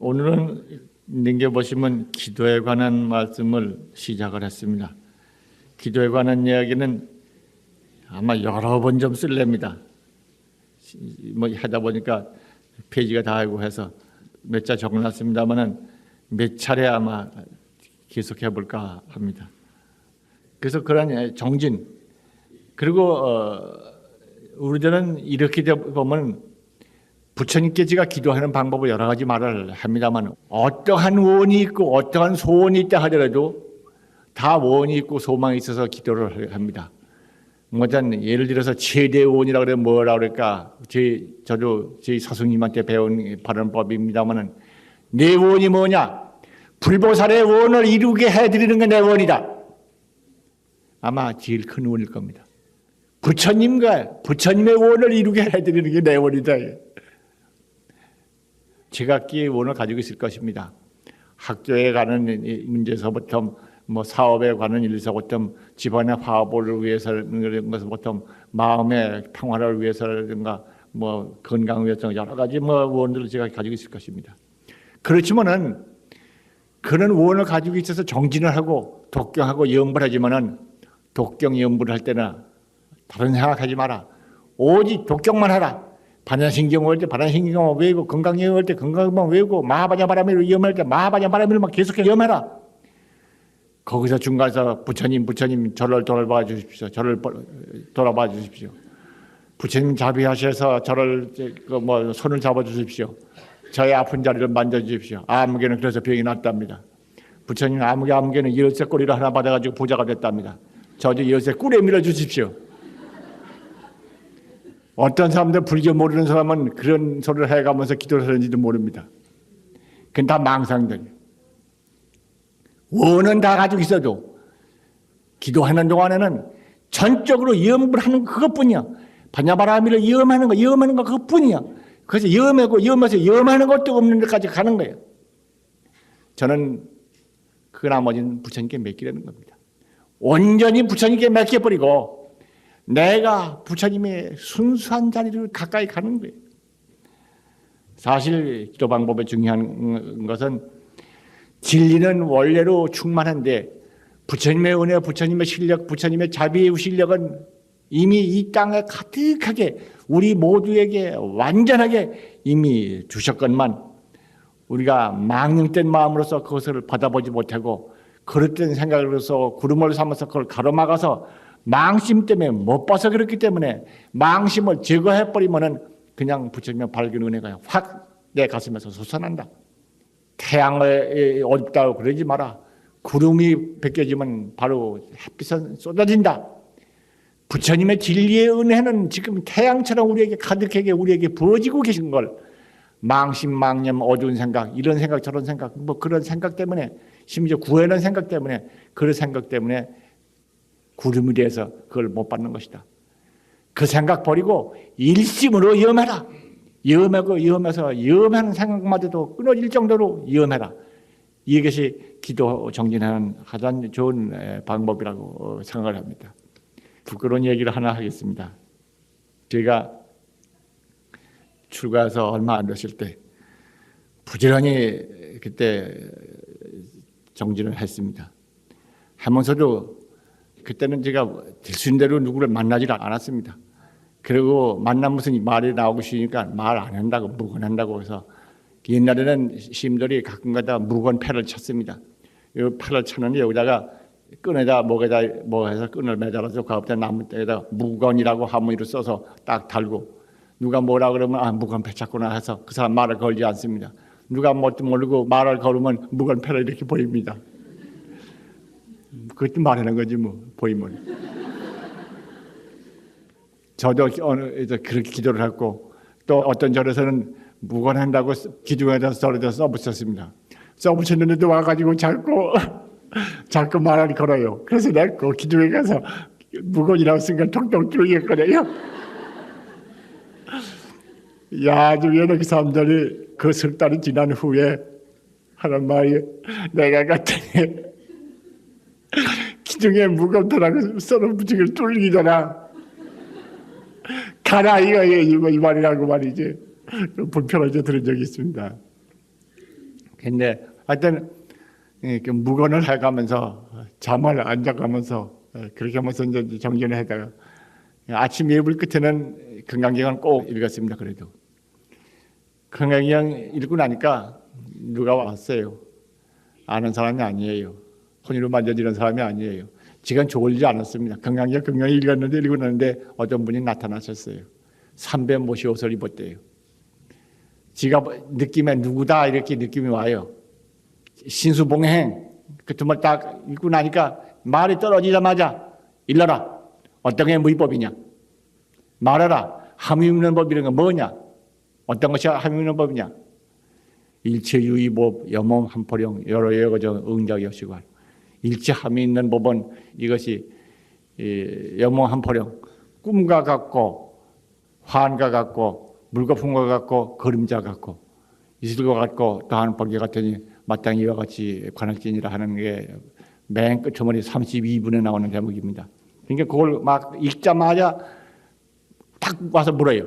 오늘은 넘겨보시면 기도에 관한 말씀을 시작을 했습니다. 기도에 관한 이야기는 아마 여러 번 좀 쓸랍니다. 뭐 하다 보니까 페이지가 다 알고 해서 몇 자 적어놨습니다만은 몇 차례 아마 계속해 볼까 합니다. 그래서 그런 정진, 그리고 우리들은 이렇게 보면 부처님께 제가 기도하는 방법을 여러 가지 말을 합니다만, 어떠한 원이 있고 어떠한 소원이 있다 하더라도 다 원이 있고 소망이 있어서 기도를 합니다. 뭐든 예를 들어서 최대 원이라고 그러면 뭐라 그럴까? 저도 저희 스승님한테 배운 발언법입니다만은, 내 원이 뭐냐? 불보살의 원을 이루게 해드리는 게 내 원이다. 아마 제일 큰 원일 겁니다. 부처님의 원을 이루게 해드리는 게 내 원이다. 제각기의 원을 가지고 있을 것입니다. 학교에 가는 문제에서부터 뭐 사업에 관한 일에서부터 집안의 화합을 위해서부터 마음의 평화를 위해서라든가 뭐 건강을 위해서 여러 가지 뭐 원들을 제가 가지고 있을 것입니다. 그렇지만은 그런 원을 가지고 있어서 정진을 하고 독경하고 염불하지만은 독경 염불을 할 때는 다른 생각하지 마라. 오직 독경만 해라. 반야신경 올 때 반야신경 외우고, 건강경 올 때 건강경 외우고, 마하반야바라밀을 염할 때 마하반야바라밀을 막 계속해 염해라. 거기서 중간에서 부처님 저를 돌아봐 주십시오. 저를 돌아봐 주십시오. 부처님 자비하셔서 저를 뭐 손을 잡아 주십시오. 저의 아픈 자리를 만져 주십시오. 아무개는 그래서 병이 났답니다. 부처님 아무개는 열쇠 꼬리를 하나 받아가지고 부자가 됐답니다. 저도 열쇠 꿀에 밀어 주십시오. 어떤 사람들, 불교 모르는 사람은 그런 소리를 해가면서 기도를 하는지도 모릅니다. 그건 다 망상들. 원은 다 가지고 있어도 기도하는 동안에는 전적으로 염불하는 그것뿐이야. 반야바라밀을 염하는 거 그것뿐이야. 그래서 염해서 염하는 것도 없는 데까지 가는 거예요. 저는 그 나머지는 부처님께 맡기려는 겁니다. 온전히 부처님께 맡겨버리고 내가 부처님의 순수한 자리를 가까이 가는 거예요. 사실 기도 방법의 중요한 것은 진리는 원래로 충만한데 부처님의 은혜, 부처님의 실력, 부처님의 자비의 실력은 이미 이 땅에 가득하게 우리 모두에게 완전하게 이미 주셨건만 우리가 망령된 마음으로서 그것을 받아보지 못하고 그릇된 생각으로서 구름을 삼아서 그걸 가로막아서 망심 때문에 못 봐서 그렇기 때문에 망심을 제거해버리면은 그냥 부처님의 밝은 은혜가 확 내 가슴에서 솟아난다. 태양을 어둡다고 그러지 마라. 구름이 벗겨지면 바로 햇빛은 쏟아진다. 부처님의 진리의 은혜는 지금 태양처럼 우리에게 가득하게 우리에게 부어지고 계신 걸, 망심, 망념, 어두운 생각, 이런 생각 저런 생각, 뭐 그런 생각 때문에, 심지어 구하는 생각 때문에, 그런 생각 때문에 구름이 돼서 그걸 못 받는 것이다. 그 생각 버리고 일심으로 염해라. 염해서 염하는 생각마저도 끊어질 정도로 염해라. 이것이 기도 정진하는 가장 좋은 방법이라고 생각을 합니다. 부끄러운 얘기를 하나 하겠습니다. 제가 출가해서 얼마 안 됐을 때 부지런히 그때 정진을 했습니다. 하면서도 그때는 제가 될 수 있는 대로 누구를 만나지 않았습니다. 그리고 만나면 무슨 말이 나오고 싶으니까 말 안 한다고, 묵언한다고 해서 옛날에는 시인들이 가끔가다 묵언 패를 쳤습니다. 이 패를 쳤는데 여기다가 끈에다 목에다 뭐 해서 끈을 매달아서 그 앞에 나무에다 묵언이라고 한문으로 써서 딱 달고, 누가 뭐라 그러면 묵언 패 쳤구나 해서 그 사람 말을 걸지 않습니다. 누가 뭣도 모르고 말을 걸으면 묵언 패를 이렇게 보입니다. 그것도 말하는 거지 뭐 보이면. 저도 그렇게 기도를 했고, 또 어떤 절에서는 묵언한다고 기둥에다 써붙였습니다. 써붙였는데도 와가지고 자꾸 말을 걸어요. 그래서 내가 그 기둥에 가서 묵언이라고 쓴 걸 톡톡 뚫겠거든요. 나중에는 그 사람들이 그 석 달이 지난 후에 하는 말이, 내가 갔더니 기둥에 묵언터라고 써붙이기를 뚫기 전에 가라 이거 이 말이라고 말이지. 불편하게 들은 적이 있습니다. 근데 하여튼 이렇게 묵언을 해가면서 잠을 안 자가면서 그렇게 하면서 이제 정진을 하다가 아침 예불 끝에는 건강경을 꼭 읽었습니다. 그래도 건강경 읽고 나니까 누가 왔어요. 아는 사람이 아니에요. 손으로 만져지는 사람이 아니에요. 지금 졸지 않았습니다. 건강경 읽었는데 읽고 나는데 어떤 분이 나타나셨어요. 삼배 모시 옷을 입었대요. 지가 느낌에 누구다 이렇게 느낌이 와요. 신수봉행 그 두 말 딱 읽고 나니까 말이 떨어지자마자 일러라. 어떤 게 무위법이냐. 말하라. 함이 없는 법이라는 건 뭐냐. 어떤 것이 함이 없는 법이냐. 일체유의법 염험 한포령 여러 여거정 응작여시고 일체 함이 있는 법은 이것이 염험 한포령 꿈과 같고 환과 같고 물과 풍과 같고 그림자 같고 이슬과 같고 더한 번개 같으니 마땅히 이와 같이 관할진이라 하는 게 맨 끝머리 32분에 나오는 대목입니다. 그러니까 그걸 막 읽자마자 딱 와서 물어요.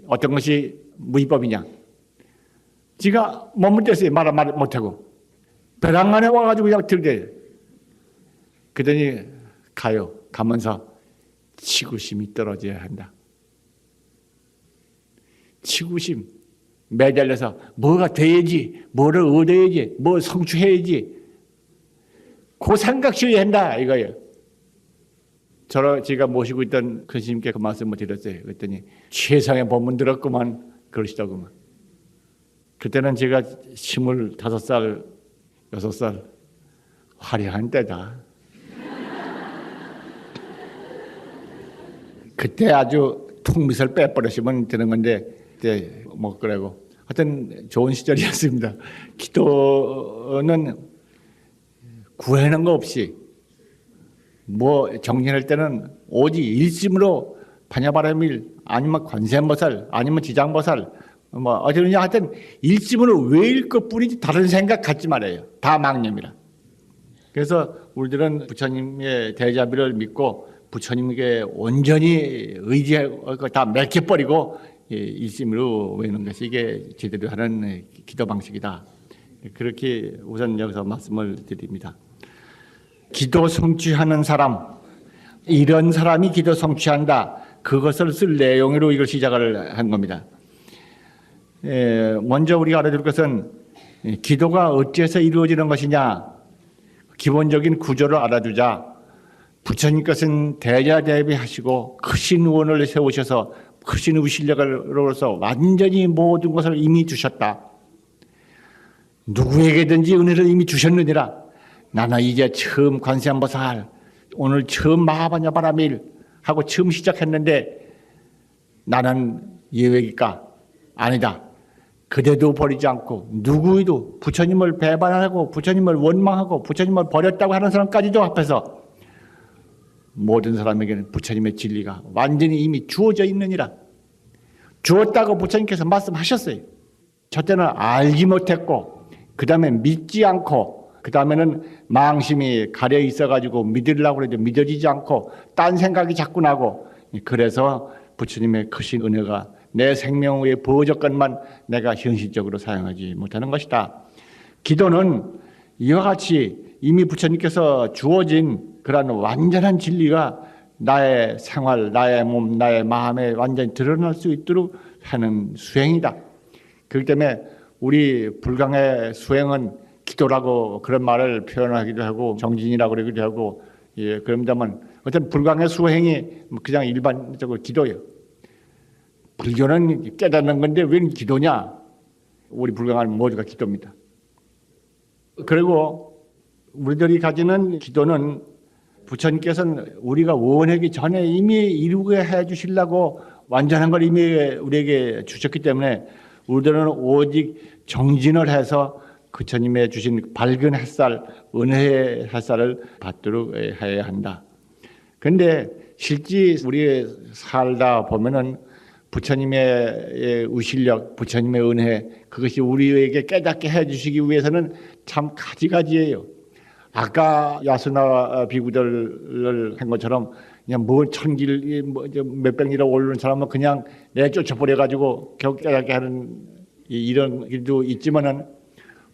어떤 것이 무위법이냐. 지가 머뭇댔어요. 말 못하고. 벼랑 안에 와가지고 그냥 들대. 그러더니 가요. 가면서 치구심이 떨어져야 한다. 치구심. 매달려서 뭐가 돼야지, 뭐를 얻어야지, 뭐 성취해야지. 그 생각셔야 한다 이거예요. 제가 모시고 있던 큰 스님께 그 말씀을 드렸어요. 그랬더니 최상의 법문 들었구만 그러시더구만. 그때는 제가 25살, 6살 화려한 때다. 그때 아주 퉁밋을 빼버리시면 되는 건데 그때 뭐 그러고 하여튼 좋은 시절이었습니다. 기도는 구해는 거 없이 뭐 정진할 때는 오직 일심으로 반야바라밀 아니면 관세음보살 아니면 지장보살 뭐 어쩌느냐 하여튼 일심으로 외일 것뿐이지 다른 생각 갖지 말아요. 다 망념이라. 그래서 우리들은 부처님의 대자비를 믿고 부처님에게 온전히 의지하고 다 맥혀버리고 일심으로 외우는 것이 이게 제대로 하는 기도 방식이다. 그렇게 우선 여기서 말씀을 드립니다. 기도 성취하는 사람, 이런 사람이 기도 성취한다. 그것을 쓸 내용으로 이걸 시작을 한 겁니다. 먼저 우리가 알아둘 것은 기도가 어째서 이루어지는 것이냐. 기본적인 구조를 알아두자. 부처님께서는 대자대비하시고 크신 원을 세우셔서 크신 우실력으로서 완전히 모든 것을 이미 주셨다. 누구에게든지 은혜를 이미 주셨느니라. 나는 이제 처음 관세음보살 오늘 처음 마하반야바라밀 하고 처음 시작했는데 나는 예외일까? 아니다. 그대도 버리지 않고 누구에도 부처님을 배반하고 부처님을 원망하고 부처님을 버렸다고 하는 사람까지도 앞에서 모든 사람에게는 부처님의 진리가 완전히 이미 주어져 있느니라. 주었다고 부처님께서 말씀하셨어요. 저 때는 알지 못했고 그 다음에 믿지 않고 그 다음에는 망심이 가려 있어가지고 믿으려고 해도 믿어지지 않고 딴 생각이 자꾸 나고 그래서 부처님의 크신 은혜가 내 생명의 보조건만 내가 현실적으로 사용하지 못하는 것이다. 기도는 이와 같이 이미 부처님께서 주어진 그런 완전한 진리가 나의 생활, 나의 몸, 나의 마음에 완전히 드러날 수 있도록 하는 수행이다. 그렇기 때문에 우리 불강의 수행은 기도라고 그런 말을 표현하기도 하고 정진이라고 그러기도 하고 그런다면 어떤 불강의 수행이 그냥 일반적으로 기도예요. 불교는 깨닫는 건데 웬 기도냐? 우리 불강은 모두가 기도입니다. 그리고 우리들이 가지는 기도는 부처님께서는 우리가 원하기 전에 이미 이루게 해 주시려고 완전한 걸 이미 우리에게 주셨기 때문에 우리들은 오직 정진을 해서 부처님의 주신 밝은 햇살, 은혜의 햇살을 받도록 해야 한다. 그런데 실제 우리 살다 보면은 부처님의 우실력, 부처님의 은혜, 그것이 우리에게 깨닫게 해주시기 위해서는 참 가지가지예요. 아까 야스나 비구들을 한 것처럼 그냥 뭐 천길, 몇백리라 오르는 사람은 그냥 내쫓아버려가지고 겨우 깨닫게 하는 이런 일도 있지만은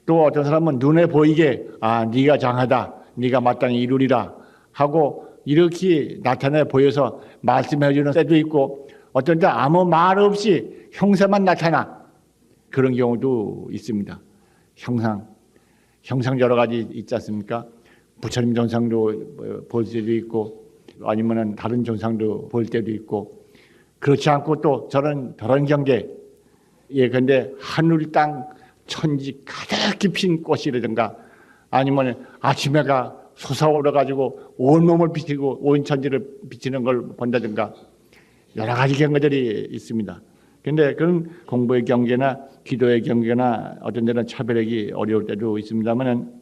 또 어떤 사람은 눈에 보이게 네가 장하다, 네가 마땅히 이루리라 하고 이렇게 나타내 보여서 말씀해 주는 때도 있고, 어떤 때 아무 말 없이 형상만 나타나 그런 경우도 있습니다. 형상 여러 가지 있지 않습니까? 부처님 존상도 볼 때도 있고, 아니면은 다른 존상도 볼 때도 있고, 그렇지 않고 또 저런 경계, 근데 하늘 땅 천지 가득 깊은 꽃이라든가, 아니면 아침해가 솟아오르 가지고 온몸을 비치고 온 천지를 비치는 걸 본다든가, 여러 가지 경계들이 있습니다. 근데 그런 공부의 경계나 기도의 경계나 어떤 데는 차별하기 어려울 때도 있습니다만은,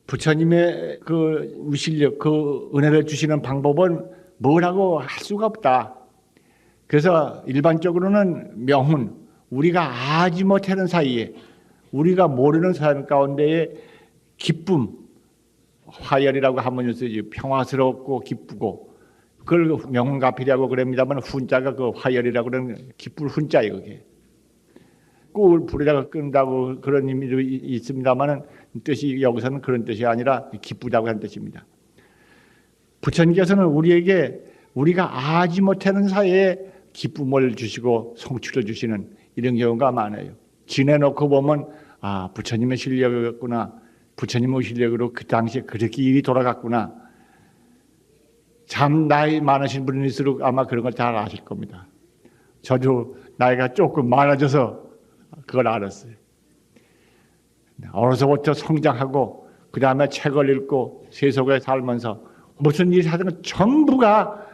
부처님의 그 위실력, 그 은혜를 주시는 방법은 뭐라고 할 수가 없다. 그래서 일반적으로는 명훈, 우리가 알지 못하는 사이에, 우리가 모르는 사람 가운데에 기쁨, 화열이라고 하면 평화스럽고 기쁘고, 그걸 명훈가필이라고 그럽니다만, 훈자가 그 화열이라고 그러는 기쁠 훈자예요. 그게 꿀 불에다가 끈다고 그런 의미도 있습니다만은, 뜻이 여기서는 그런 뜻이 아니라 기쁘다고 하는 뜻입니다. 부처님께서는 우리에게 우리가 알지 못하는 사이에 기쁨을 주시고 성취를 주시는 이런 경우가 많아요. 지내놓고 보면 부처님의 실력이었구나, 부처님의 실력으로 그 당시에 그렇게 일이 돌아갔구나. 참 나이 많으신 분일수록 아마 그런 걸 잘 아실 겁니다. 저도 나이가 조금 많아져서 그걸 알았어요. 어려서부터 성장하고 그 다음에 책을 읽고 세속에 살면서 무슨 일이 하든 전부가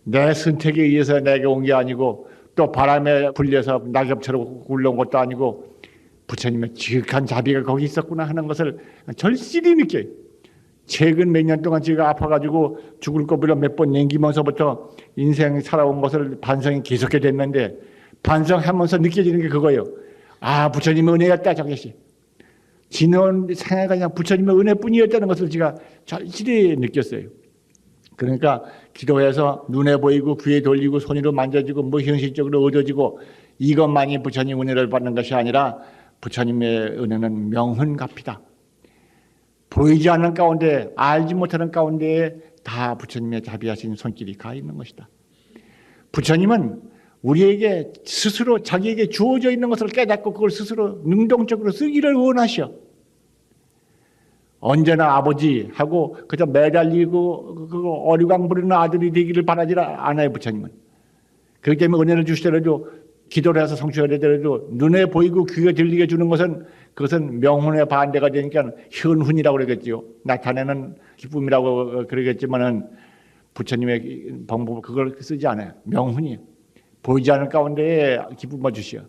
내 선택에 의해서 내게 온 게 아니고, 또 바람에 불려서 낙엽처럼 굴러온 것도 아니고, 부처님의 지극한 자비가 거기 있었구나 하는 것을 절실히 느껴요. 최근 몇 년 동안 제가 아파가지고 죽을 거부려 몇 번 냉기면서부터 인생 살아온 것을 반성이 계속해 됐는데, 반성하면서 느껴지는 게 그거예요. 부처님의 은혜였다, 저것이. 지난 생애가 그냥 부처님의 은혜뿐이었다는 것을 제가 절실히 느꼈어요. 그러니까 기도해서 눈에 보이고 귀에 들리고 손으로 만져지고 뭐 현실적으로 얻어지고 이것만이 부처님 은혜를 받는 것이 아니라, 부처님의 은혜는 명훈갑이다. 보이지 않는 가운데, 알지 못하는 가운데에 다 부처님의 자비하신 손길이 가 있는 것이다. 부처님은 우리에게 스스로 자기에게 주어져 있는 것을 깨닫고 그걸 스스로 능동적으로 쓰기를 원하셔. 언제나 아버지하고 그저 매달리고 그거 어리광 부리는 아들이 되기를 바라지 않아요, 부처님은. 그렇기 때문에 은혜를 주시더라도, 기도를 해서 성취를 하더라도 눈에 보이고 귀에 들리게 주는 것은, 그것은 명훈의 반대가 되니까 현훈이라고 그러겠지요. 나타내는 기쁨이라고 그러겠지만은, 부처님의 방법은 그걸 쓰지 않아요. 명훈이에요. 보이지 않을 가운데에 기쁨을 주시오.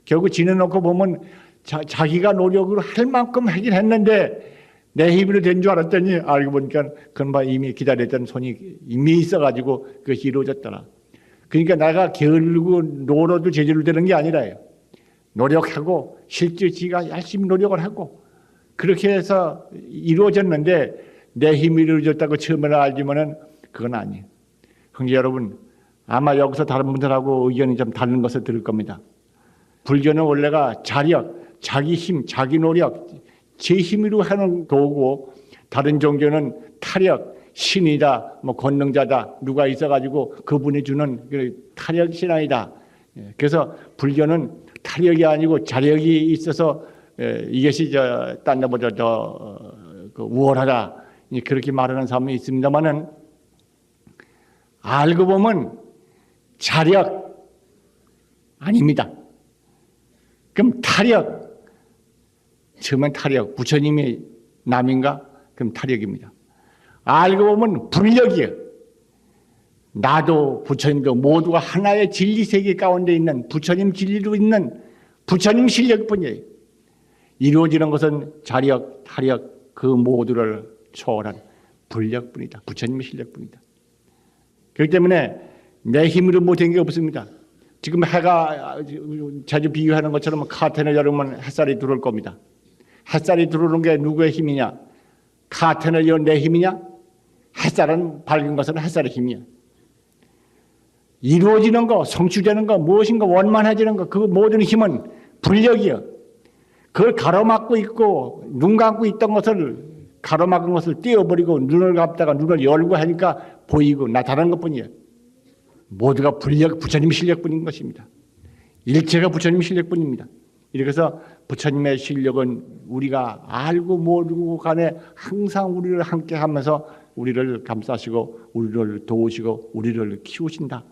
결국 지내놓고 보면 자기가 노력으로 할 만큼 하긴 했는데 내 힘으로 된 줄 알았더니 알고 보니까 그건 이미 기다렸던 손이 이미 있어가지고 그것이 이루어졌더라. 그러니까 내가 게으르고 노로도 제대로 되는 게 아니라요. 노력하고 실제 지가 열심히 노력을 하고 그렇게 해서 이루어졌는데, 내 힘이 이루어졌다고 처음에는 알지만은 그건 아니에요. 형제 여러분, 아마 여기서 다른 분들하고 의견이 좀 다른 것을 들을 겁니다. 불교는 원래가 자력, 자기 힘, 자기 노력, 제 힘으로 하는 도구고, 다른 종교는 타력, 신이다, 권능자다, 누가 있어가지고 그분이 주는 타력 신앙이다. 그래서 불교는 타력이 아니고 자력이 있어서 이것이 딴 데보다 더 우월하다, 그렇게 말하는 사람이 있습니다만은, 알고 보면 자력 아닙니다. 그럼 타력, 처음엔 타력, 부처님이 남인가? 그럼 타력입니다. 알고 보면 불력이에요. 나도 부처님도 모두가 하나의 진리 세계 가운데 있는 부처님 진리로 있는 부처님 실력뿐이에요. 이루어지는 것은 자력, 타력 그 모두를 초월한 불력뿐이다. 부처님의 실력뿐이다. 그렇기 때문에 내 힘으로 못한 게 없습니다. 지금 해가 자주 비유하는 것처럼 카텐을 열으면 햇살이 들어올 겁니다. 햇살이 들어오는 게 누구의 힘이냐? 카텐을 연 내 힘이냐? 햇살은 밝은 것은 햇살의 힘이야. 이루어지는 거, 성취되는 거, 무엇인가 원만해지는 거, 그 모든 힘은 불력이야. 그걸 가로막고 있고 눈 감고 있던 것을 가로막은 것을 떼어버리고 눈을 감다가 눈을 열고 하니까 보이고 나타나는 것뿐이에요. 모두가 부처님 실력뿐인 것입니다. 일체가 부처님 실력뿐입니다. 이렇게 해서 부처님의 실력은 우리가 알고 모르고 간에 항상 우리를 함께 하면서 우리를 감싸시고 우리를 도우시고 우리를 키우신다.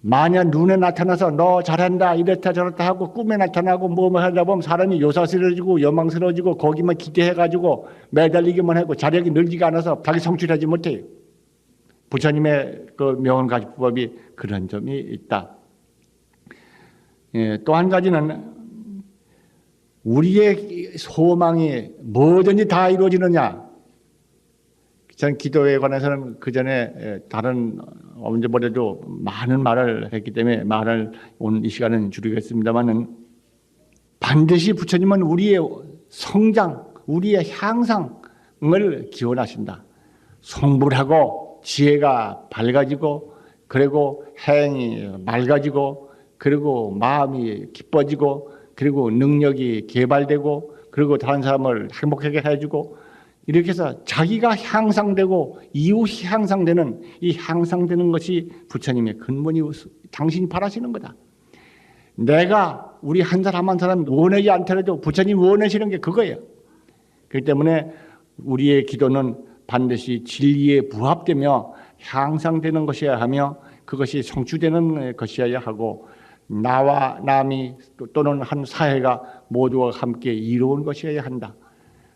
만약 눈에 나타나서 너 잘한다 이렇다 저렇다 하고 꿈에 나타나고 뭐 하다 보면 사람이 요사스러워지고 여망스러워지고 거기만 기대해가지고 매달리기만 하고 자력이 늘지가 않아서 자기 성취하지 못해요. 부처님의 그 명언가지법이 그런 점이 있다. 또 한 가지는 우리의 소망이 뭐든지 다 이루어지느냐. 전 기도에 관해서는 그 전에 다른 언제보다도 많은 말을 했기 때문에 말을 오늘 이 시간은 줄이겠습니다만은 반드시 부처님은 우리의 성장, 우리의 향상을 기원하신다. 성불하고 지혜가 밝아지고 그리고 행이 맑아지고 그리고 마음이 기뻐지고 그리고 능력이 개발되고 그리고 다른 사람을 행복하게 해주고 이렇게 해서 자기가 향상되고 이웃이 향상되는 이 향상되는 것이 부처님의 근본이 당신이 바라시는 거다. 내가 우리 한 사람 한 사람 원하지 않더라도 부처님 원하시는 게 그거예요. 그렇기 때문에 우리의 기도는 반드시 진리에 부합되며 향상되는 것이어야 하며 그것이 성취되는 것이어야 하고 나와 남이 또는 한 사회가 모두가 함께 이루는 것이어야 한다.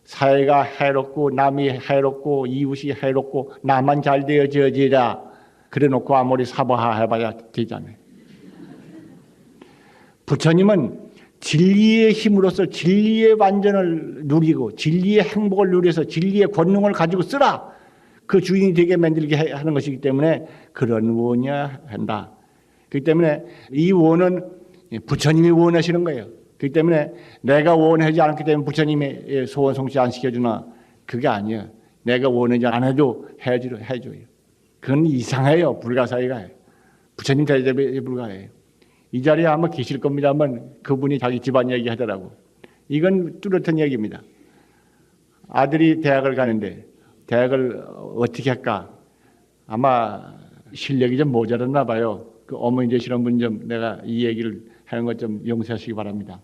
사회가 해롭고 남이 해롭고 이웃이 해롭고 나만 잘 되어져지라 그래놓고 아무리 사바해봐야 되잖아요. 부처님은 진리의 힘으로써 진리의 완전을 누리고 진리의 행복을 누려서 진리의 권능을 가지고 쓰라. 그 주인이 되게 만들게 하는 것이기 때문에 그런 원이어야 한다. 그렇기 때문에 이 원은 부처님이 원하시는 거예요. 그렇기 때문에 내가 원하지 않기 때문에 부처님의 소원 성취 안 시켜주나 그게 아니에요. 내가 원하지 않아도 해줘요. 그건 이상해요. 불가사의가. 부처님 대접에 불과해요. 이 자리에 아마 계실 겁니다만 그분이 자기 집안 얘기 하더라고. 이건 뚜렷한 얘기입니다. 아들이 대학을 가는데 대학을 어떻게 할까? 아마 실력이 좀 모자랐나 봐요. 그 어머니 되시는 분 좀 내가 이 얘기를 하는 것 좀 용서하시기 바랍니다.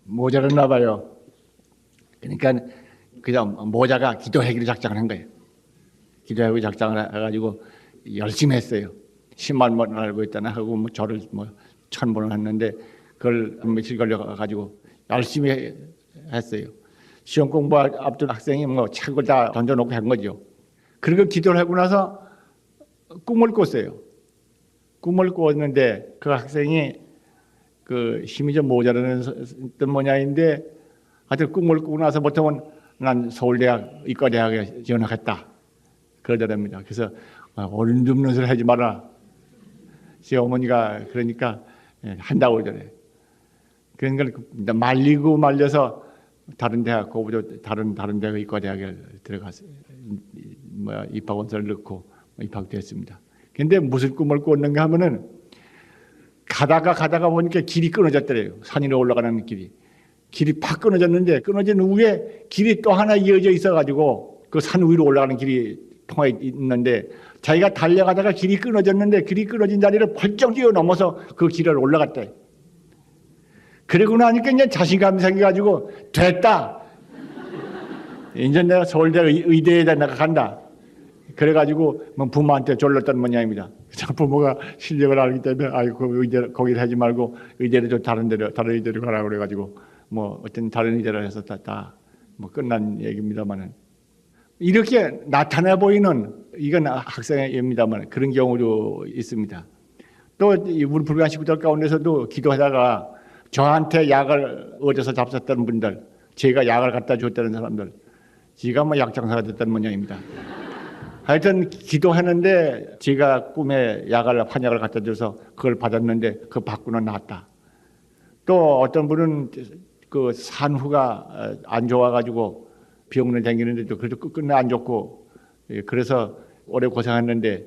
모자랐나 봐요. 그러니까 그냥 모자가 기도하기로 작정을 한 거예요. 기도하고 작정을 해가지고 열심히 했어요. 10만 원 알고 있다나 하고 뭐 저를 1,000번을 했는데 그걸 며칠 걸려가지고 열심히 했어요. 시험 공부 앞둔 학생이 뭐 책을 다 던져놓고 한 거죠. 그리고 기도를 하고 나서 꿈을 꿨어요. 꿈을 꿨는데 그 학생이 그 힘이 좀 모자라는 어떤 모양인데 하여튼 꿈을 꾸고 나서 보통은 난 서울대학 의과대학에 지원하겠다 그러더랍니다. 그래서 어른없는 소리 하지 마라. 제 어머니가 그러니까 한다고 그러더래. 그러니까 말리고 말려서 다른 대학 고부도 다른 대학 의과대학에 들어가서 입학원서를 넣고 입학됐습니다. 근데 무슨 꿈을 꿨는가 하면은 가다가 보니까 길이 끊어졌더래요. 산 위로 올라가는 길이 팍 끊어졌는데 끊어진 후에 길이 또 하나 이어져 있어가지고 그 산 위로 올라가는 길이 통해 있는데 자기가 달려가다가 길이 끊어졌는데 길이 끊어진 자리를 벌쩍 뛰어넘어서 그 길을 올라갔대. 그러고 나니까 이제 자신감이 생겨가지고 됐다. 이제 내가 서울대 의대에다 내가 간다. 그래가지고 뭐 부모한테 졸랐던 모양입니다. 부모가 실력을 알기 때문에 아이고 거기를 하지 말고 의대를 좀 다른 의대로 가라 그래가지고 뭐 어떤 다른 의대를 해서 다 뭐 끝난 얘기입니다만은 이렇게 나타나 보이는 이건 학생의 예입니다만 그런 경우도 있습니다. 또 우리 불교한 식구들 가운데서도 기도하다가 저한테 약을 얻어서 잡섰던 분들, 제가 약을 갖다 줬다는 사람들, 지가 뭐 약장사가 됐다는 모양입니다. 하여튼 기도하는데 제가 꿈에 환약을 갖다 줘서 그걸 받았는데 그거 받고는 나았다. 또 어떤 분은 그 산후가 안 좋아가지고 병원을 다니는데도 그래도 끝내 안 좋고 그래서 오래 고생했는데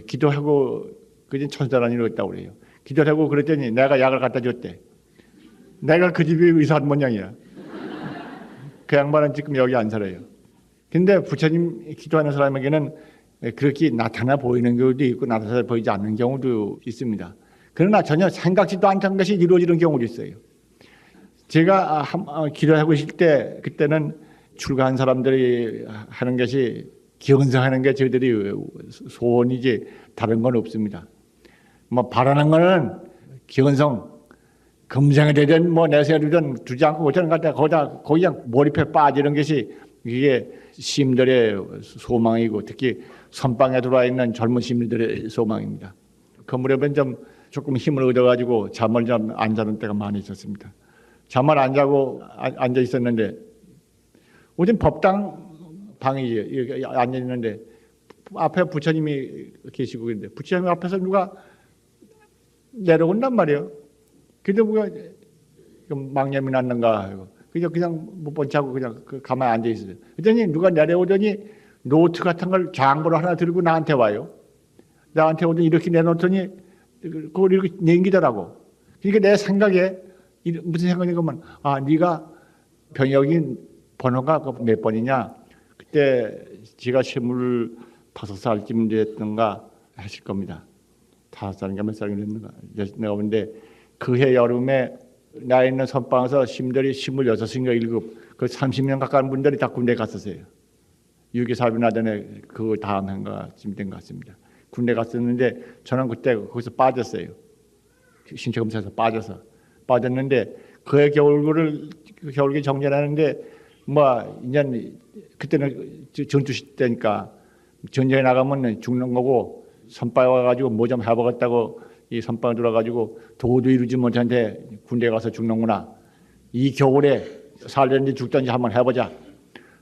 기도하고 그전 천사라는 일을 했다고 그래요. 기도하고 그랬더니 내가 약을 갖다 줬대. 내가 그 집에 의사한 모양이야. 그 양반은 지금 여기 안 살아요. 근데 부처님 기도하는 사람에게는 그렇게 나타나 보이는 경우도 있고 나타나 보이지 않는 경우도 있습니다. 그러나 전혀 생각지도 않던 것이 이루어지는 경우도 있어요. 제가 기도하고 있을 때 그때는 출가한 사람들이 하는 것이 기원성하는 게 저희들이 소원이지 다른 건 없습니다. 뭐 바라는 거는 기원성 금생이 되든 뭐 내세되든 두지 않고 어쩌는 갖다 거기다 그냥 몰입해 빠지는 것이 이게 시인들의 소망이고 특히 선방에 들어와 있는 젊은 시민들의 소망입니다. 그 무렵엔 좀 조금 힘을 얻어가지고 잠을 좀 안 자는 때가 많이 있었습니다. 잠을 안 자고 앉아 있었는데 우선 법당 방에 이렇게 앉아 있는데 앞에 부처님이 계시고 있는데 부처님 앞에서 누가 내려온단 말이에요. 그래도 뭐가 망념이 났는가 하고 그냥 못 본 척하고 그냥 가만히 앉아 있어요. 그랬더니 누가 내려오더니 노트 같은 걸 장부를 하나 들고 나한테 와요. 나한테 오더니 이렇게 내놓더니 그걸 이렇게 넘기더라고. 그러니까 내 생각에 무슨 생각이냐면 네가 병역인 번호가 몇 번이냐? 그때 지가 25살쯤 됐던가 하실 겁니다. 5살인가 몇 살인가 됐는가. 내가 보는데 그해 여름에 나 있는 선방에서 심들이 26인가 7, 그 30년 가까운 분들이 다 군대 갔었어요. 유기사비 나전에 그 다음 해인가쯤 된 것 같습니다. 군대 갔었는데 저는 그때 거기서 빠졌어요. 신체 검사에서 빠졌는데 그해 겨울기 정전하는데 뭐 이제 그때는 전투 시대니까 전쟁에 나가면 죽는 거고 선바에 와가지고 뭐 좀 해보겠다고 이 선방에 들어가지고 도도 이루지 못한데 군대 가서 죽는구나. 이 겨울에 살든지 죽든지 한번 해보자.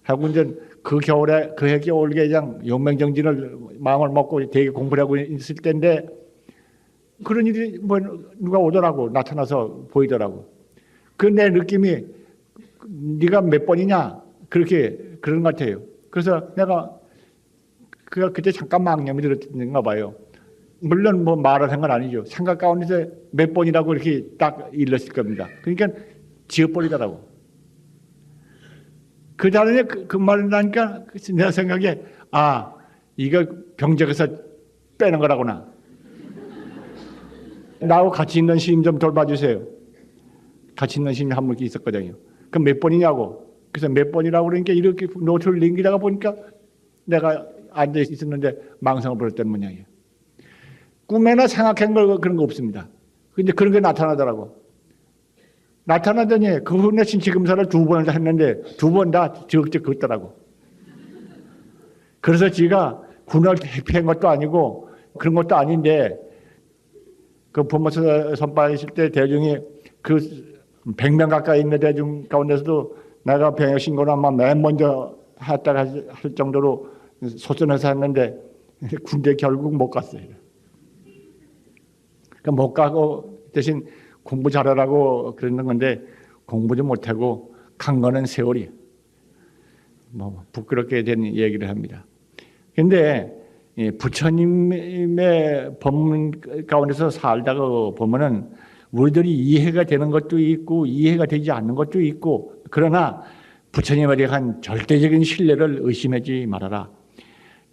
하고 이제 그 겨울에 그해 겨울에 그냥 용맹정진을 마음을 먹고 되게 공부를 하고 있을 때인데 그런 일이 뭐 누가 오더라고 나타나서 보이더라고. 그 내 느낌이 네가 몇 번이냐 그런 것 같아요. 그래서 내가 그때 잠깐 망념이 들었는가 봐요. 물론 뭐 말을 한 건 아니죠. 생각 가운데서 몇 번이라고 이렇게 딱 일렀을 겁니다. 그러니까 지어버리더라고. 그 다음에 그 말을 나니까 내 생각에 이거 병적에서 빼는 거라구나. 나하고 같이 있는 시인 좀 돌봐주세요. 같이 있는 시인 한 분 있었거든요. 그럼 몇 번이냐고. 그래서 몇 번이라고 그러니까 이렇게 노트를 넘기다가 보니까 내가 앉아 있었는데 망상을 부렸던 모양이에요. 꿈에나 생각한 걸 그런 거 없습니다. 근데 그런 게 나타나더라고. 나타나더니 그 후에 신체 검사를 2번을 했는데 2번 다 적적 걷더라고. 그래서 지가 군을 회피한 것도 아니고 그런 것도 아닌데 그 법무사 선발에 있을 때 대중이 그 100명 가까이 있는 대중 가운데서도 내가 병역 신고를 아마 맨 먼저 했다가 할 정도로 소전해서 했는데 군대 결국 못 갔어요. 그러니까 못 가고 대신 공부 잘하라고 그러는 건데 공부도 못하고 간 거는 세월이 뭐 부끄럽게 된 얘기를 합니다. 그런데 부처님의 법문 가운데서 살다가 보면은 우리들이 이해가 되는 것도 있고 이해가 되지 않는 것도 있고 그러나 부처님에 대한 절대적인 신뢰를 의심하지 말아라.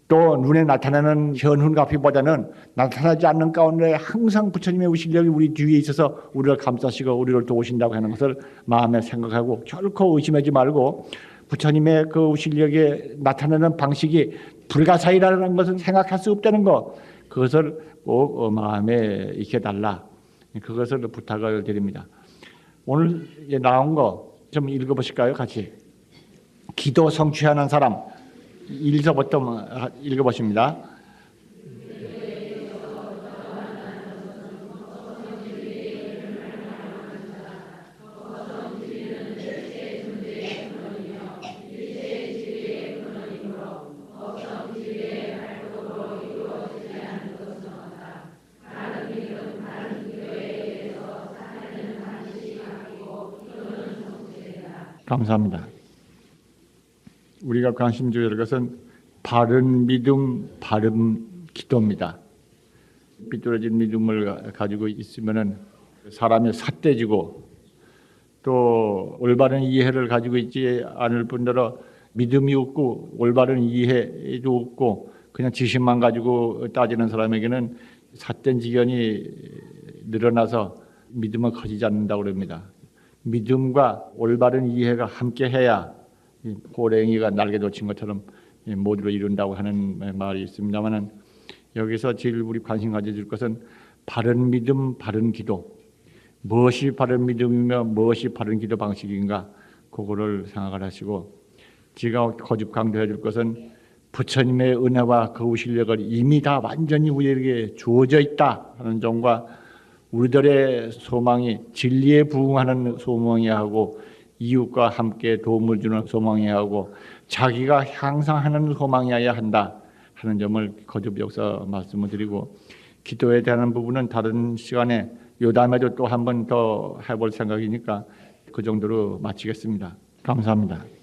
또 눈에 나타나는 현훈가피보다는 나타나지 않는 가운데 항상 부처님의 의식력이 우리 뒤에 있어서 우리를 감싸시고 우리를 도우신다고 하는 것을 마음에 생각하고 결코 의심하지 말고 부처님의 그 의식력에 나타나는 방식이 불가사의라는 것을 생각할 수 없다는 것 그것을 꼭 마음에 익혀달라. 그것을 부탁을 드립니다. 오늘 나온 거 좀 읽어보실까요? 같이. 기도 성취하는 사람 1서부터 읽어보십니다. 감사합니다. 우리가 관심 줘야 할 것은 바른 믿음, 바른 기도입니다. 삐뚤어진 믿음을 가지고 있으면은 사람이 삿대지고 또 올바른 이해를 가지고 있지 않을 뿐더러 믿음이 없고 올바른 이해도 없고 그냥 지식만 가지고 따지는 사람에게는 삿된 지견이 늘어나서 믿음은 커지지 않는다고 그럽니다. 믿음과 올바른 이해가 함께해야 호랭이가 날개 돋친 것처럼 모두를 이룬다고 하는 말이 있습니다만은 여기서 제일 우리 관심 가져줄 것은 바른 믿음, 바른 기도. 무엇이 바른 믿음이며 무엇이 바른 기도 방식인가 그거를 생각을 하시고 제가 거듭 강조해 줄 것은 부처님의 은혜와 거우 실력을 이미 다 완전히 우리에게 주어져 있다 하는 점과 우리들의 소망이 진리에 부응하는 소망이야 하고 이웃과 함께 도움을 주는 소망이야 하고 자기가 향상하는 소망이어야 한다 하는 점을 거듭 여기서 말씀을 드리고 기도에 대한 부분은 다른 시간에 요 다음에도 또 한 번 더 해볼 생각이니까 그 정도로 마치겠습니다. 감사합니다.